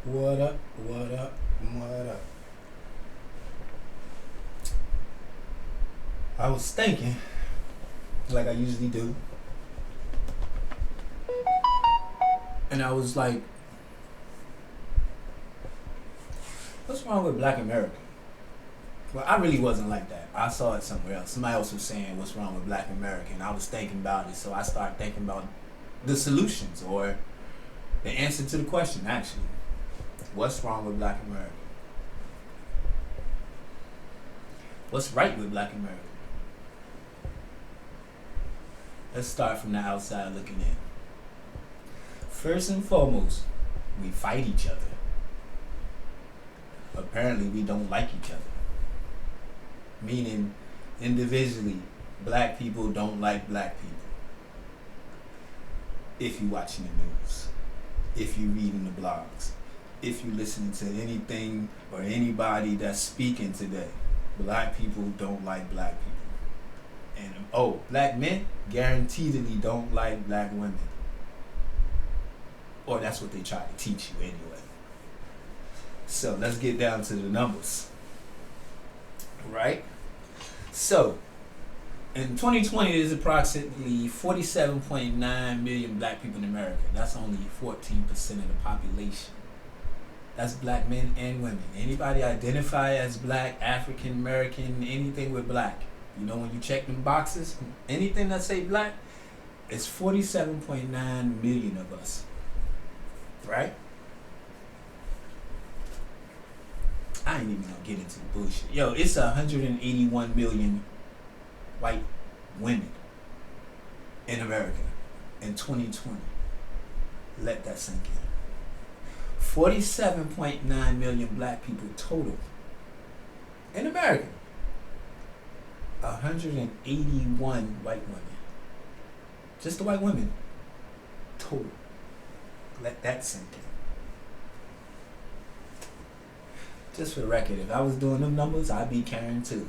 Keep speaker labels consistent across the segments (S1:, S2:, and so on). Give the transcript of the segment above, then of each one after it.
S1: What up? What up? What up? I was thinking, like I usually do, and I was like, what's wrong with Black America? Well, I really wasn't like that. I saw it somewhere else. Somebody else was saying, what's wrong with Black America? And I was thinking about it, so I started thinking about the solutions or the answer to the question, actually. What's wrong with Black America? What's right with Black America? Let's start from the outside looking in. First and foremost, we fight each other. Apparently, we don't like each other. Meaning, individually, black people don't like black people. If you're watching the news, if you're reading the blogs, if you're listening to anything or anybody that's speaking today, black people don't like black people. And black men guaranteedly don't like black women. Or that's what they try to teach you anyway. So let's get down to the numbers. Right? So, in 2020, there's approximately 47.9 million black people in America. That's only 14% of the population. That's black men and women. Anybody identify as black, African American, anything with black. You know, when you check them boxes, anything that say black, it's 47.9 million of us. Right? I ain't even gonna get into the bullshit. Yo, it's 181 million white women in America in 2020. Let that sink in. 47.9 million black people total in America. 181 white women. Just the white women total. Let that sink in. Just for the record, if I was doing them numbers, I'd be carrying too.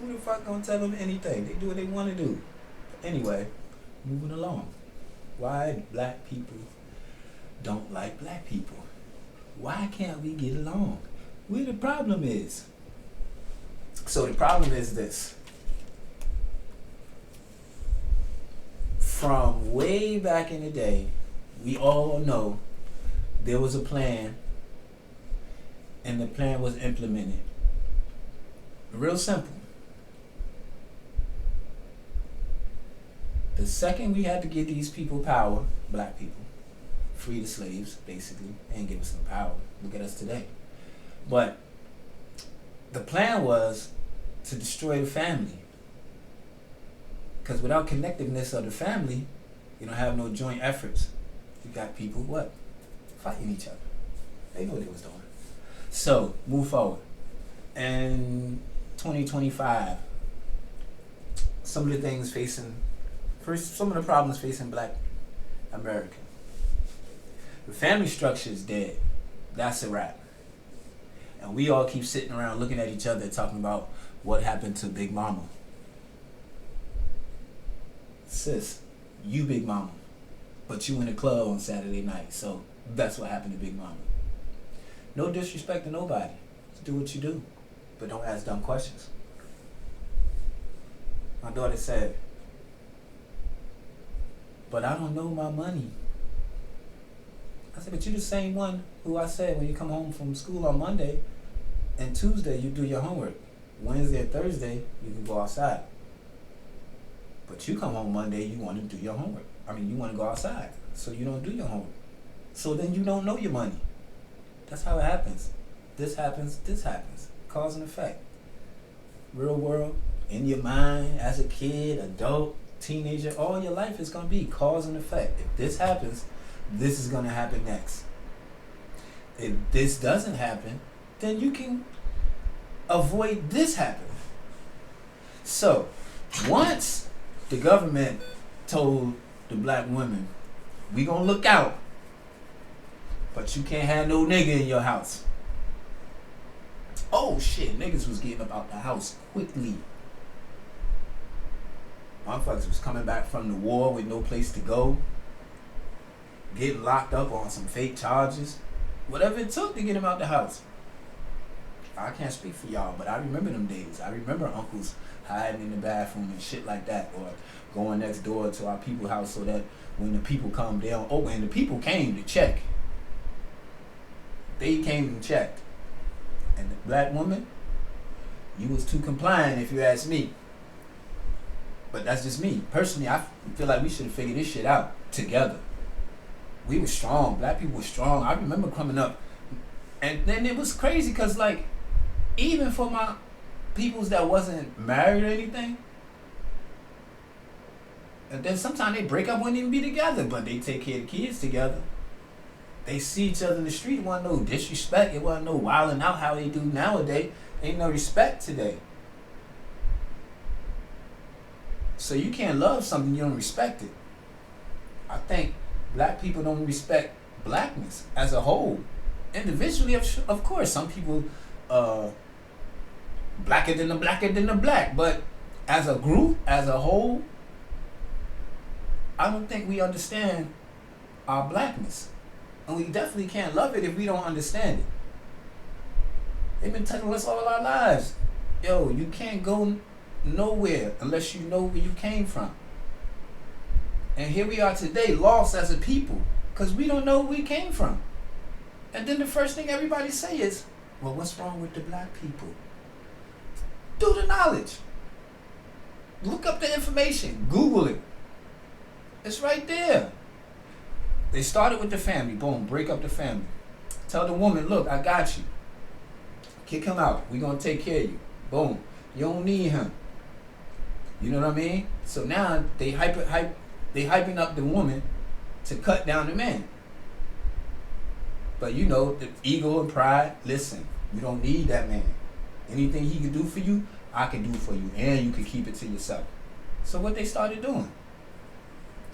S1: Who the fuck gonna tell them anything? They do what they want to do. Anyway, moving along. Why black people don't like black people? Why can't we get along? Where the problem is? So the problem is this. From way back in the day, we all know there was a plan and the plan was implemented. Real simple. The second we had to give these people power, black people, free the slaves, basically, and give us some power. Look at us today. But the plan was to destroy the family. Because without connectiveness of the family, you don't have no joint efforts. You got people, what? Fighting each other. They know what they was doing. So, move forward. In 2025, some of the things some of the problems facing black America. The family structure is dead. That's a wrap. And we all keep sitting around looking at each other talking about what happened to Big Mama. Sis, you Big Mama. But you in the club on Saturday night, so that's what happened to Big Mama. No disrespect to nobody. Just do what you do. But don't ask dumb questions. My daughter said, but I don't know my money. I said, but you're the same one who I said when you come home from school on Monday and Tuesday you do your homework. Wednesday and Thursday you can go outside. But you come home Monday, you want to do your homework. You want to go outside. So you don't do your homework. So then you don't know your money. That's how it happens. This happens, this happens. Cause and effect. Real world, in your mind, as a kid, adult, teenager, all your life is going to be cause and effect. If this happens, this is going to happen next. If this doesn't happen, then you can avoid this happening. So, once the government told the black women, we going to look out, but you can't have no nigga in your house. Oh shit, niggas was getting up out the house quickly. Motherfuckers was coming back from the war with no place to go. Getting locked up on some fake charges. Whatever it took to get him out the house. I can't speak for y'all, but I remember them days. I remember uncles hiding in the bathroom and shit like that, or going next door to our people's house so that when the people come, they don't open. And the people came to check. They came and checked. And the black woman, you was too compliant if you ask me. But that's just me. Personally, I feel like we should have figured this shit out together. We were strong. Black people were strong. I remember coming up. And then it was crazy because, like, even for my peoples that wasn't married or anything, and then sometimes they break up, wouldn't even be together, but they take care of the kids together. They see each other in the street. It wasn't no disrespect. It wasn't no wilding out how they do nowadays. Ain't no respect today. So you can't love something you don't respect it. I think black people don't respect blackness as a whole. Individually, of course, some people blacker than the black, but as a group, as a whole, I don't think we understand our blackness. And we definitely can't love it if we don't understand it. They've been telling us all our lives, yo, you can't go nowhere unless you know where you came from. And here we are today, lost as a people, because we don't know where we came from. And then the first thing everybody say is, well, what's wrong with the black people? Do the knowledge. Look up the information. Google it. It's right there. They started with the family. Boom, break up the family. Tell the woman, look, I got you. Kick him out. We're going to take care of you. Boom. You don't need him. You know what I mean? So now they hyping up the woman to cut down the man. But you know, the ego and pride, listen, you don't need that man. Anything he can do for you, I can do for you. And you can keep it to yourself. So what they started doing?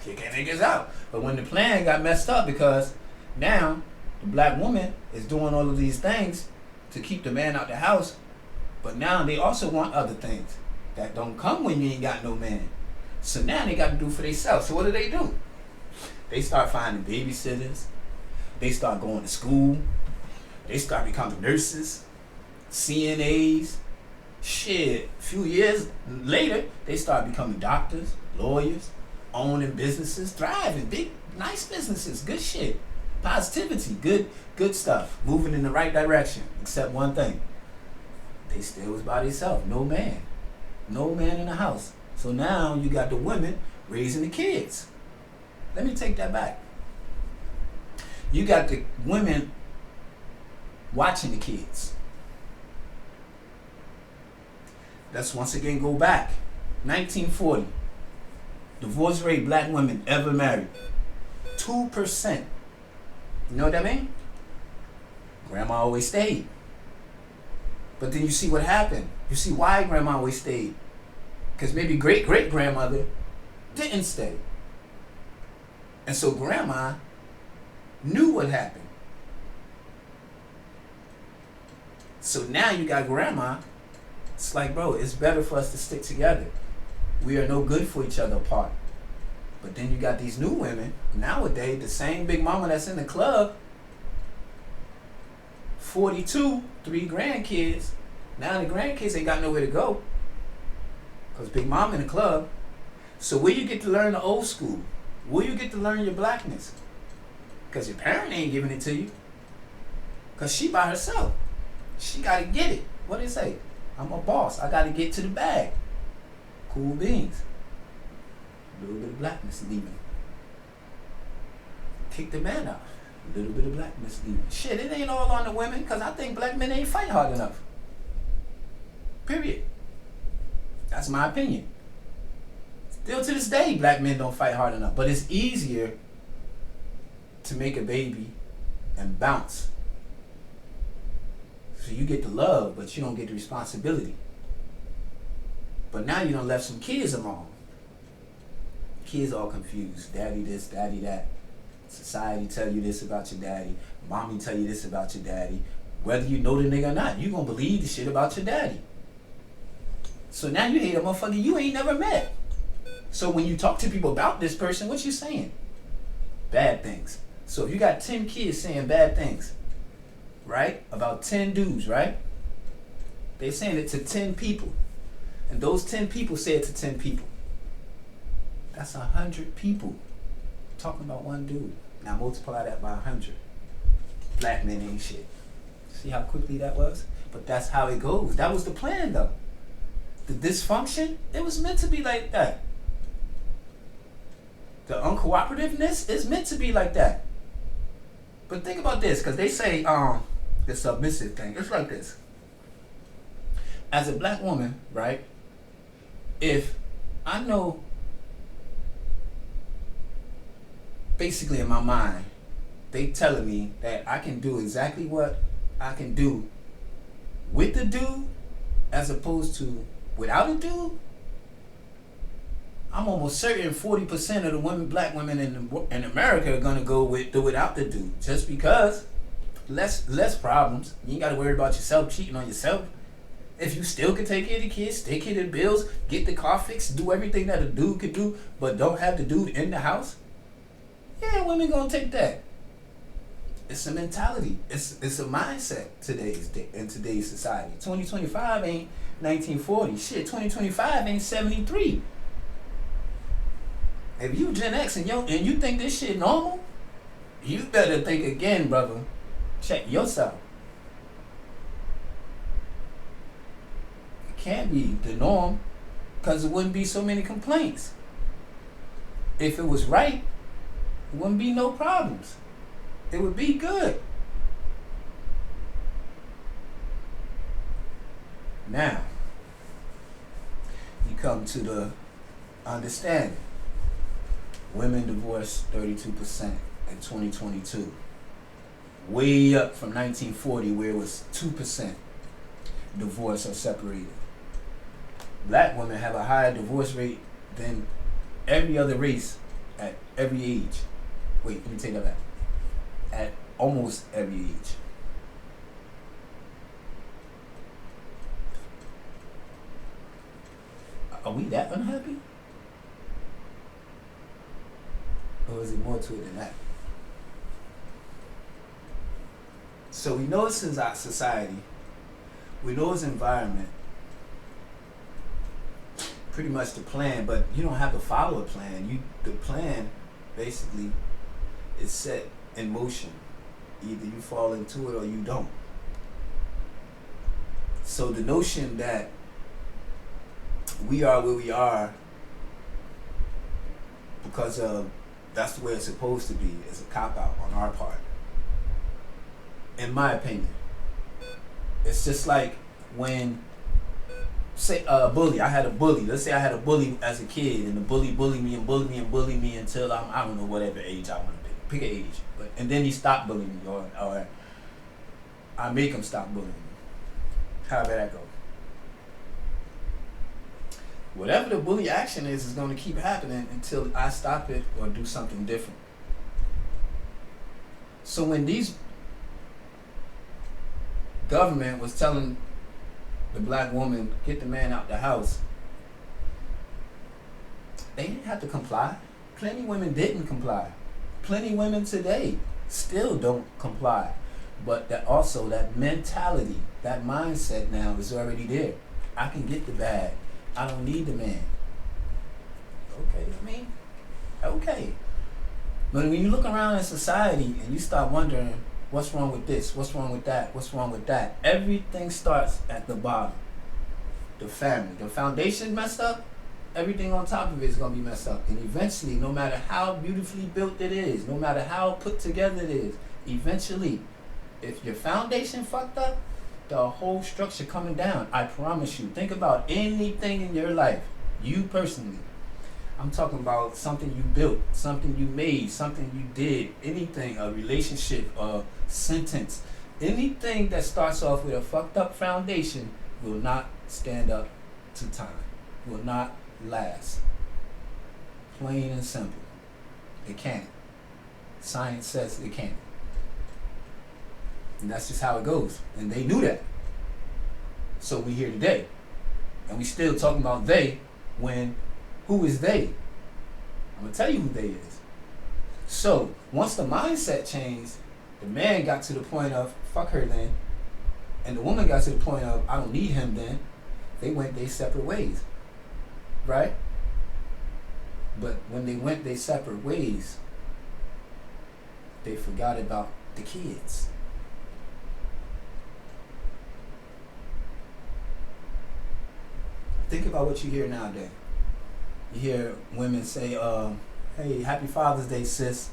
S1: Kicking niggas out. But when the plan got messed up, because now the black woman is doing all of these things to keep the man out the house, but now they also want other things that don't come when you ain't got no man. So now they got to do for themselves. So what do? They start finding babysitters. They start going to school. They start becoming nurses, CNAs. Shit, a few years later, they start becoming doctors, lawyers, owning businesses, thriving, big, nice businesses, good shit. Positivity, good stuff, moving in the right direction, except one thing. They still was by themselves, no man in the house. So now you got the women raising the kids. Let me take that back. You got the women watching the kids. Let's once again go back. 1940. Divorce rate black women ever married. 2%. You know what that means? Grandma always stayed. But then you see what happened. You see why grandma always stayed. Because maybe great-great-grandmother didn't stay. And so grandma knew what happened. So now you got grandma. It's like, bro, it's better for us to stick together. We are no good for each other apart. But then you got these new women. Nowadays, the same big mama that's in the club, 42, 3 grandkids. Now the grandkids ain't got nowhere to go. Because big mama in the club. So where you get to learn the old school? Where you get to learn your blackness? Because your parent ain't giving it to you. Because she by herself. She got to get it. What do they say? I'm a boss. I got to get to the bag. Cool beans. A little bit of blackness leaving. Kick the man out. A little bit of blackness leaving. Shit, it ain't all on the women, because I think black men ain't fight hard enough. Period. That's my opinion. Still to this day, black men don't fight hard enough. But it's easier to make a baby and bounce. So you get the love, but you don't get the responsibility. But now you done left some kids alone. Kids all confused. Daddy this, daddy that. Society tell you this about your daddy. Mommy tell you this about your daddy. Whether you know the nigga or not, you gonna believe the shit about your daddy. So now you hate a motherfucker you ain't never met. So when you talk to people about this person, what you saying? Bad things. So if you got 10 kids saying bad things, right? About 10 dudes, right? They saying it to 10 people. And those 10 people say it to 10 people. That's 100 people talking about one dude. Now multiply that by 100. Black men ain't shit. See how quickly that was? But that's how it goes. That was the plan though. The dysfunction, it was meant to be like that. The uncooperativeness is meant to be like that. But think about this, because they say the submissive thing. It's like this. As a black woman, right? If I know, basically in my mind, they telling me that I can do exactly what I can do with the dude as opposed to without a dude, I'm almost certain 40% of the women, black women in America are gonna go with the without the dude, just because less problems. You ain't gotta worry about yourself cheating on yourself. If you still can take care of the kids, take care of the bills, get the car fixed, do everything that a dude could do, but don't have the dude in the house, yeah, women gonna take that. It's a mentality. It's a mindset in today's society. 2025 ain't 1940. Shit, 2025 ain't 73. If you Gen X and you think this shit normal, you better think again, brother. Check yourself. It can't be the norm, because it wouldn't be so many complaints. If it was right, it wouldn't be no problems. It would be good. Now, you come to the understanding. Women divorced 32% in 2022. Way up from 1940, where it was 2% divorced or separated. Black women have a higher divorce rate than every other race at every age. Wait, let me take that back. At almost every age. Are we that unhappy? Or is it more to it than that? So we know it's in our society. We know it's environment. Pretty much the plan, but you don't have to follow a plan. The plan basically is set in motion. Either you fall into it or you don't. So the notion that we are where we are because of that's the way it's supposed to be is a cop-out on our part. In my opinion. It's just like when, say a bully, I had a bully. Let's say I had a bully as a kid, and the bully bullied me and bullied me and bullied me until I don't know, whatever age I want to pick. Pick an age. And then he stopped bullying me, or I make him stop bullying me. However that goes. Whatever the bully action is going to keep happening until I stop it or do something different. So when these government was telling the black woman, get the man out the house, they didn't have to comply. Plenty of women didn't comply. Plenty of women today still don't comply. But that also, that mentality, that mindset now is already there. I can get the bag. I don't need the man. Okay. But when you look around in society and you start wondering, what's wrong with this? What's wrong with that? What's wrong with that? Everything starts at the bottom. The family. The foundation messed up, everything on top of it is going to be messed up. And eventually, no matter how beautifully built it is, no matter how put together it is, eventually, if your foundation fucked up, the whole structure coming down. I promise you. Think about anything in your life, you personally. I'm talking about something you built, something you made, something you did, anything, a relationship, a sentence. Anything that starts off with a fucked up foundation will not stand up to time, will not last. Plain and simple. It can't. Science says it can't. And that's just how it goes. And they knew that. So we here today. And we still talking about they when who is they? I'm going to tell you who they is. So once the mindset changed, The man got to the point of fuck her then, and the woman got to the point of I don't need him then. They went their separate ways, right? But when they went their separate ways, they forgot about the kids. Think about what you hear nowadays. You hear women say, hey, happy Father's Day, sis.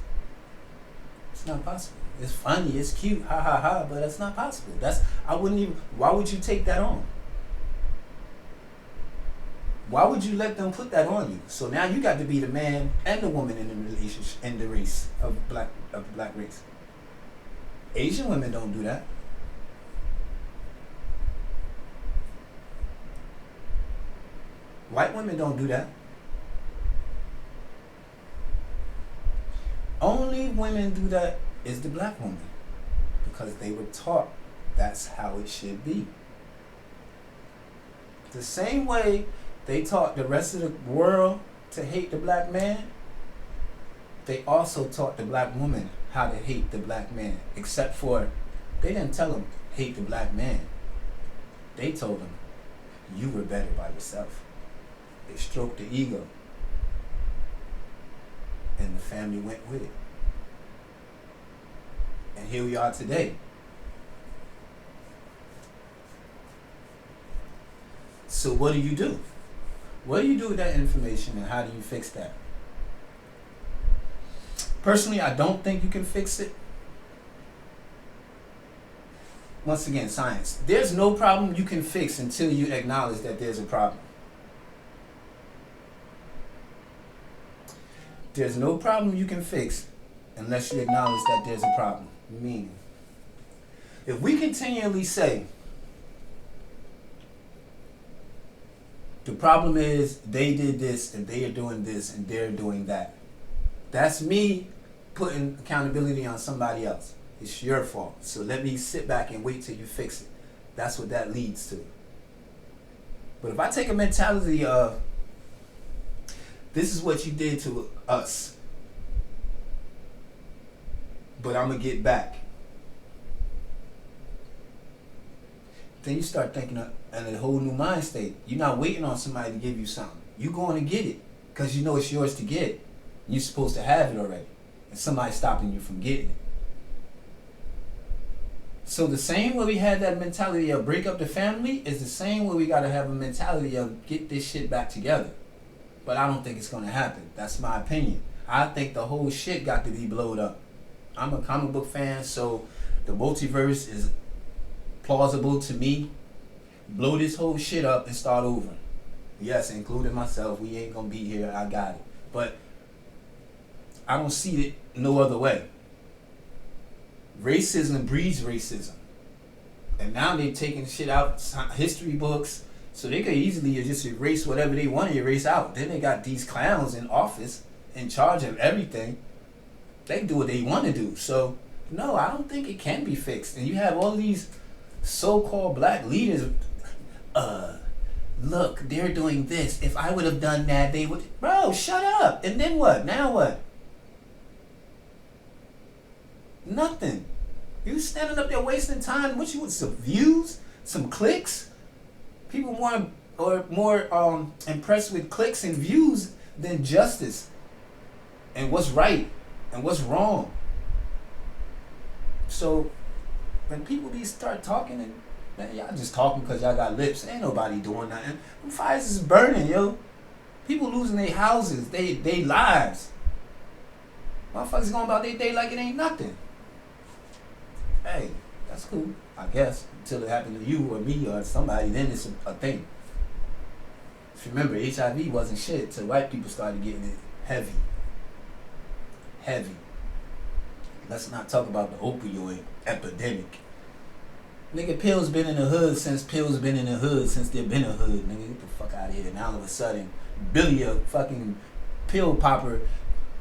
S1: It's not possible. It's funny, it's cute, ha ha ha, but it's not possible. I wouldn't even, why would you take that on? Why would you let them put that on you? So now you got to be the man and the woman in the relationship, in the race of the black race. Asian women don't do that. White women don't do that. Only women do that is the black woman, because they were taught that's how it should be. The same way they taught the rest of the world to hate the black man, they also taught the black woman how to hate the black man. Except for, they didn't tell them hate the black man. They told them you were better by yourself. They stroked the ego, and the family went with it. And here we are today. So what do you do? What do you do with that information, and how do you fix that? Personally, I don't think you can fix it. Once again, science. There's no problem you can fix until you acknowledge that there's a problem. There's no problem you can fix unless you acknowledge that there's a problem. Meaning, if we continually say, the problem is they did this and they are doing this and they're doing that, that's me putting accountability on somebody else. It's your fault. So let me sit back and wait till you fix it. That's what that leads to. But if I take a mentality of, this is what you did to us, but I'm going to get back, then you start thinking in a whole new mind state. You're not waiting on somebody to give you something. You're going to get it because you know it's yours to get. You're supposed to have it already, and somebody's stopping you from getting it. So the same way we had that mentality of break up the family is the same way we got to have a mentality of get this shit back together. But I don't think it's going to happen. That's my opinion. I think the whole shit got to be blowed up. I'm a comic book fan, so the multiverse is plausible to me. Blow this whole shit up and start over. Yes, including myself. We ain't going to be here. I got it. But I don't see it no other way. Racism breeds racism. And now they're taking shit out, history books, so they could easily just erase whatever they want to erase out. Then they got these clowns in office in charge of everything. They do what they want to do. So, no, I don't think it can be fixed. And you have all these so-called black leaders, look, they're doing this. If I would have done that, they would... Bro, shut up. And then what? Now what? Nothing. You standing up there wasting time. What you want? Some views? Some clicks? People more impressed with clicks and views than justice and what's right and what's wrong. So when people start talking, and man, y'all just talking because y'all got lips. Ain't nobody doing nothing. Them fires is burning, yo. People losing their houses, they lives. Motherfuckers going about their day like it ain't nothing. Hey, that's cool, I guess, until it happened to you or me or somebody. Then it's a thing. If you remember, HIV wasn't shit till white people started getting it heavy. Let's not talk about the opioid epidemic. Nigga, pills been in the hood since there been a hood. Nigga, get the fuck out of here. Now all of a sudden, Billy a fucking pill popper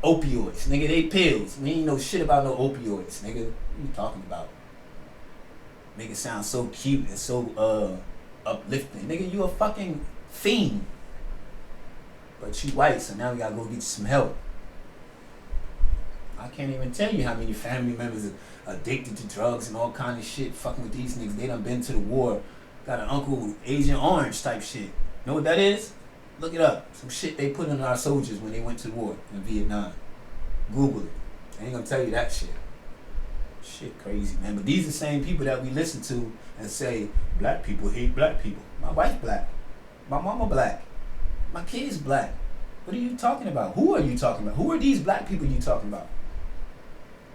S1: opioids. Nigga, they pills. We ain't know shit about no opioids. Nigga, what you talking about? Make it sound so cute and so uplifting. Nigga, you a fucking fiend. But you white, so now we gotta go get some help. I can't even tell you how many family members are addicted to drugs and all kind of shit, fucking with these niggas. They done been to the war. Got an uncle, Agent Orange type shit. Know what that is? Look it up. Some shit they put on our soldiers when they went to the war in Vietnam. Google it. I ain't gonna tell you that shit. Shit crazy, man. But these are the same people that we listen to and say, black people hate black people. My wife's black. My mama black. My kid's black. What are you talking about? Who are you talking about? Who are these black people you talking about?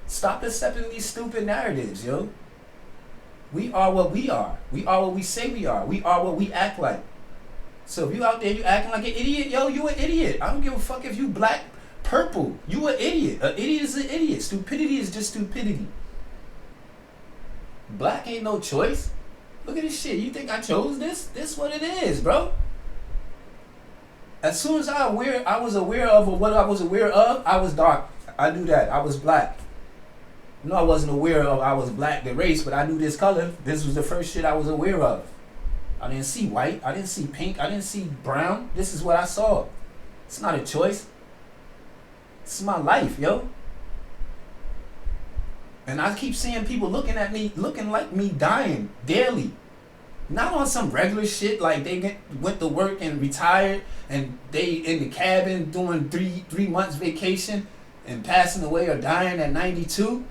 S1: Stop accepting these stupid narratives, yo. We are what we are. We are what we say we are. We are what we act like. So if you out there, you acting like an idiot, yo, you an idiot. I don't give a fuck if you black, purple. You an idiot. An idiot is an idiot. Stupidity is just stupidity. Black ain't no choice. Look at this shit. You think I chose this? This what it is, bro. As soon as I was aware of what I was aware of, I was dark. I knew that. I was black. No, I wasn't aware of I was black, the race, but I knew this color. This was the first shit I was aware of. I didn't see white. I didn't see pink. I didn't see brown. This is what I saw. It's not a choice. It's my life, yo. And I keep seeing people looking at me, looking like me dying daily. Not on some regular shit like they went to work and retired and they in the cabin doing three months vacation and passing away or dying at 92.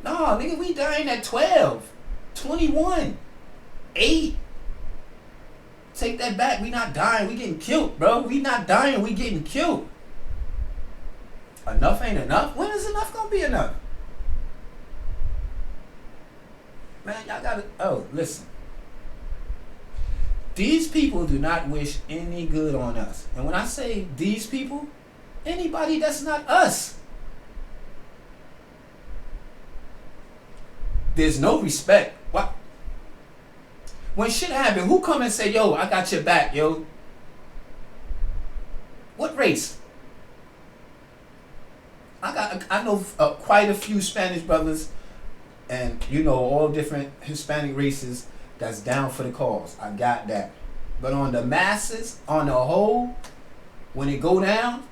S1: No, nigga, we dying at 12, 21, 8. Take that back. We not dying. We getting killed, bro. We not dying. We getting killed. Enough ain't enough. When is enough gonna be enough? Man, y'all gotta. Oh, listen. These people do not wish any good on us. And when I say these people, anybody that's not us. There's no respect. What? When shit happen, who come and say, yo, I got your back, yo? What race? I know quite a few Spanish brothers and, you know, all different Hispanic races that's down for the cause. I got that. But on the masses, on the whole, when it go down,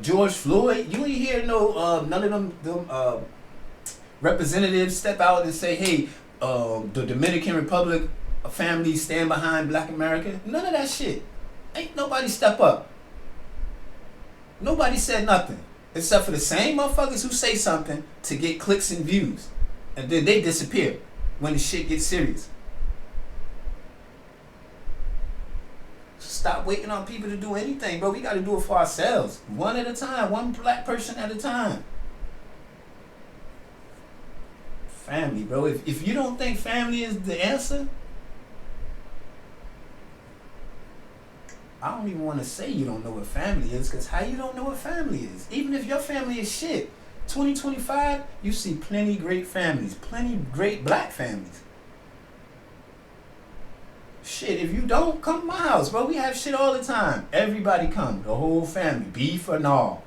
S1: George Floyd, you ain't hear none of them representatives step out and say, hey, the Dominican Republic families stand behind Black America. None of that shit. Ain't nobody step up. Nobody said nothing. Except for the same motherfuckers who say something to get clicks and views. And then they disappear when the shit gets serious. Stop waiting on people to do anything, bro. We got to do it for ourselves. One at a time. One black person at a time. Family, bro. If you don't think family is the answer, I don't even want to say you don't know what family is, because how you don't know what family is? Even if your family is shit. 2025, you see plenty great families. Plenty great black families. Shit, if you don't, come to my house, bro. We have shit all the time. Everybody come. The whole family. Beef or no.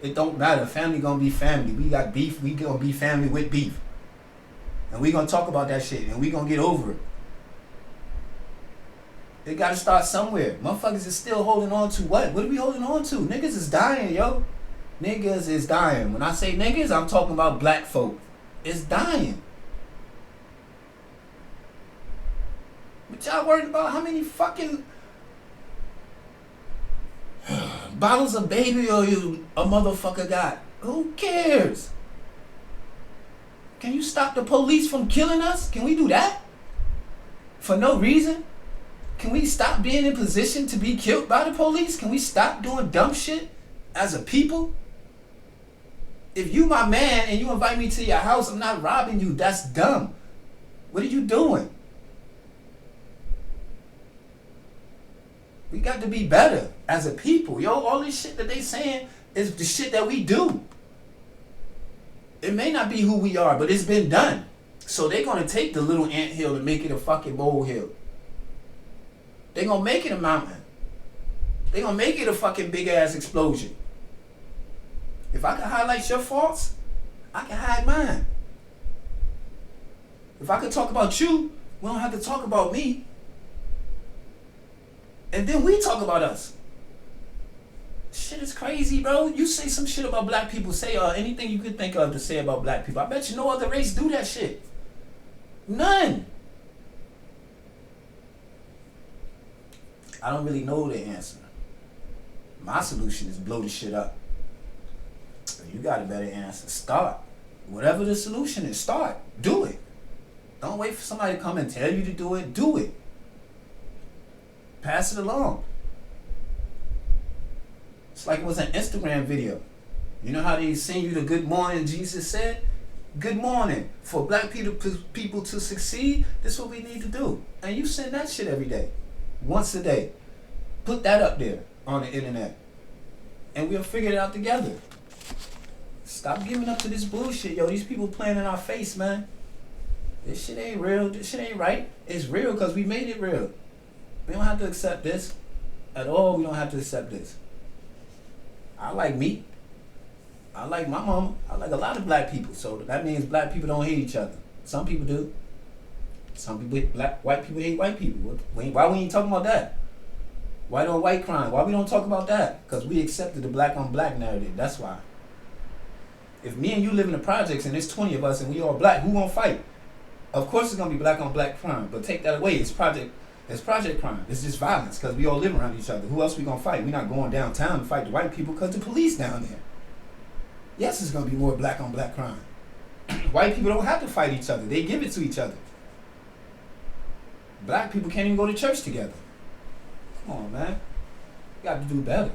S1: It don't matter. Family gonna be family. We got beef. We gonna be family with beef. And we gonna talk about that shit. And we gonna get over it. It gotta start somewhere. Motherfuckers is still holding on to what? What are we holding on to? Niggas is dying, yo. Niggas is dying. When I say niggas, I'm talking about black folk. It's dying. But y'all worried about how many fucking bottles of baby oil a motherfucker got? Who cares? Can you stop the police from killing us? Can we do that? For no reason? Can we stop being in position to be killed by the police? Can we stop doing dumb shit as a people? If you my man and you invite me to your house, I'm not robbing you. That's dumb. What are you doing? We got to be better as a people. Yo, all this shit that they saying is the shit that we do. It may not be who we are, but it's been done. So they're going to take the little anthill and make it a fucking molehill. They're going to make it a mountain. They're going to make it a fucking big ass explosion. If I can highlight your faults, I can hide mine. If I could talk about you, we don't have to talk about me. And then we talk about us. Shit is crazy, bro. You say some shit about black people, say anything you could think of to say about black people. I bet you no other race do that shit. None. I don't really know the answer. My solution is blow the shit up. If you got a better answer, start. Whatever the solution is, start. Do it. Don't wait for somebody to come and tell you to do it. Do it. Pass it along. It's like it was an Instagram video. You know how they send you the good morning Jesus said? Good morning. For black people to succeed, this is what we need to do. And you send that shit every day. Once a day. Put that up there on the internet. And we'll figure it out together. Stop giving up to this bullshit, yo. These people playing in our face, man. This shit ain't real. This shit ain't right. It's real because we made it real. We don't have to accept this. At all, we don't have to accept this. I like meat. I like my mama. I like a lot of black people. So that means black people don't hate each other. Some people do. Some people, white people hate white people. Why we ain't talking about that? White on white crime. Why we don't talk about that? Because we accepted the black on black narrative. That's why. If me and you live in the projects and there's 20 of us and we all black, who gonna fight? Of course it's gonna be black on black crime. But take that away. It's project crime. It's just violence because we all live around each other. Who else we gonna fight? We're not going downtown to fight the white people because the police down there. Yes, it's gonna be more black on black crime. White people don't have to fight each other. They give it to each other. Black people can't even go to church together. Come on, man. You got to do better.